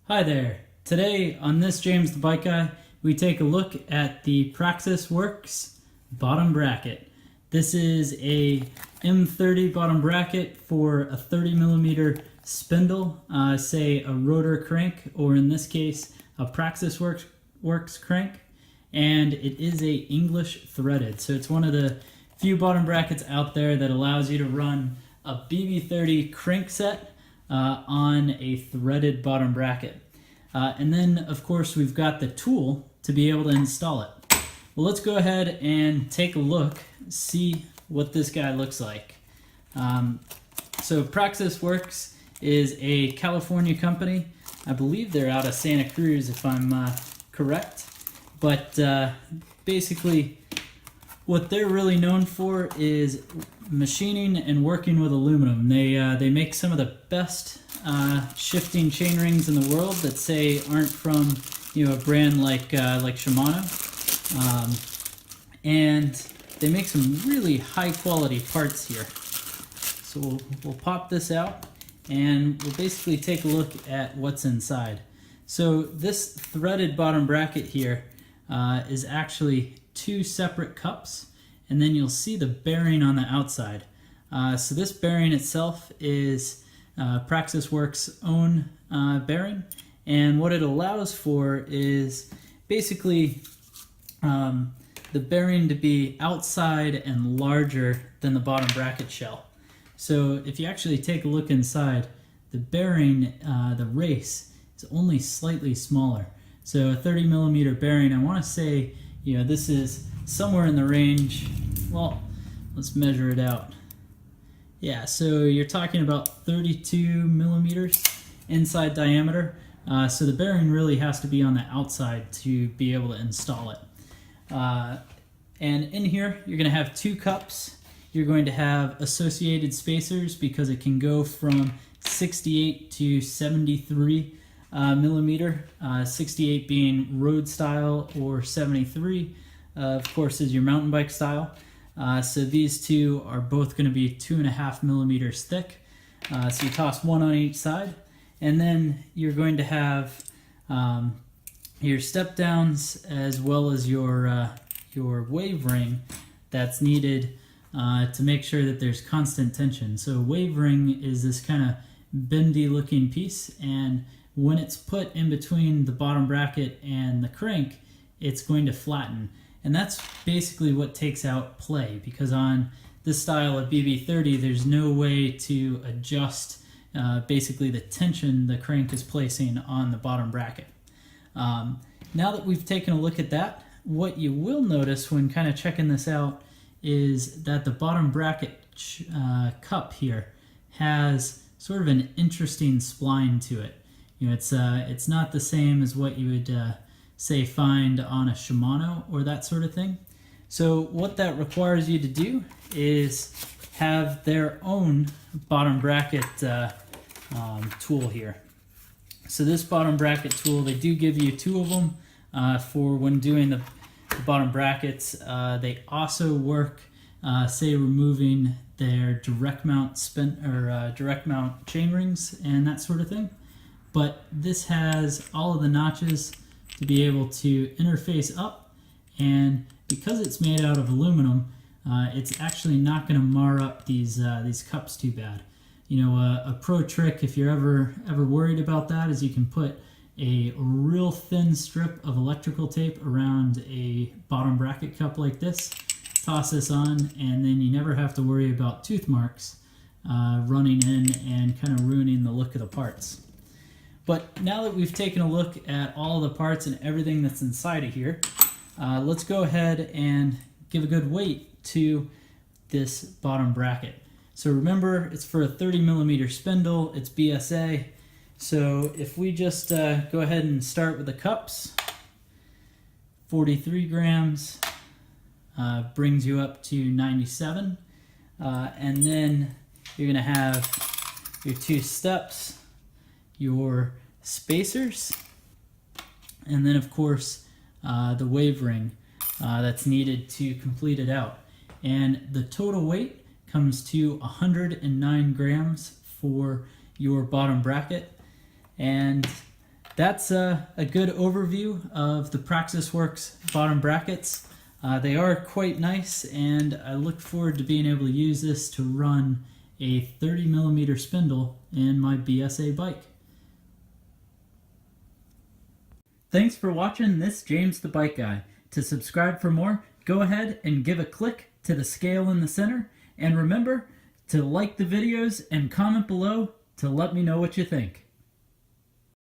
Hi there. Today on this James the Bike Guy, we take a look at the Praxis Works bottom bracket. This is a M30 bottom bracket for a 30mm spindle, say a rotor crank, or in this case a Praxis Works crank, and it is a English threaded. So it's one of the few bottom brackets out there that allows you to run a BB30 crank set on a threaded bottom bracket. And then, of course, we've got the tool to be able to install it. Well, let's go ahead and take a look, see what this guy looks like. So Praxis Works is a California company. I believe they're out of Santa Cruz, if I'm correct. But basically, what they're really known for is machining and working with aluminum. They make some of the best shifting chain rings in the world that say aren't from a brand like Shimano, and they make some really high quality parts here. So we'll pop this out and we'll basically take a look at what's inside. So this threaded bottom bracket here is actually two separate cups, and then you'll see the bearing on the outside. So this bearing itself is Praxis Works' own bearing, and what it allows for is basically the bearing to be outside and larger than the bottom bracket shell. So if you actually take a look inside, the bearing, the race, is only slightly smaller. So a 30mm bearing, I want to say, this is somewhere in the range, well, let's measure it out. Yeah, so you're talking about 32mm inside diameter. So the bearing really has to be on the outside to be able to install it. And in here, you're going to have two cups. You're going to have associated spacers because it can go from 68 to 73 millimeter, 68 being road style, or 73 of course is your mountain bike style. So these two are both going to be 2.5mm thick. So you toss one on each side, and then you're going to have your step downs as well as your wave ring that's needed to make sure that there's constant tension. So wave ring is this kind of bendy looking piece, and when it's put in between the bottom bracket and the crank, it's going to flatten. And that's basically what takes out play, because on this style of BB30, there's no way to adjust basically the tension the crank is placing on the bottom bracket. Now that we've taken a look at that, what you will notice when kind of checking this out is that the bottom bracket cup here has sort of an interesting spline to it. It's not the same as what you would say find on a Shimano or that sort of thing. So what that requires you to do is have their own bottom bracket tool here. So this bottom bracket tool, they do give you two of them for when doing the bottom brackets. They also work, say, removing their direct mount direct mount chain rings and that sort of thing. But this has all of the notches to be able to interface up, and because it's made out of aluminum, it's actually not going to mar up these cups too bad. A pro trick, if you're ever worried about that, is you can put a real thin strip of electrical tape around a bottom bracket cup like this, toss this on, and then you never have to worry about tooth marks running in and kind of ruining the look of the parts. But now that we've taken a look at all the parts and everything that's inside of here, let's go ahead and give a good weight to this bottom bracket. So remember, it's for a 30mm spindle, it's BSA. So if we just go ahead and start with the cups, 43 grams brings you up to 97. And then you're going to have your two steps, your spacers, and then of course the wave ring that's needed to complete it out. And the total weight comes to 109 grams for your bottom bracket. And that's a good overview of the Praxis Works bottom brackets. They are quite nice, and I look forward to being able to use this to run a 30mm spindle in my BSA bike. Thanks for watching this James the Bike Guy. To subscribe for more, go ahead and give a click to the scale in the center, and remember to like the videos and comment below to let me know what you think.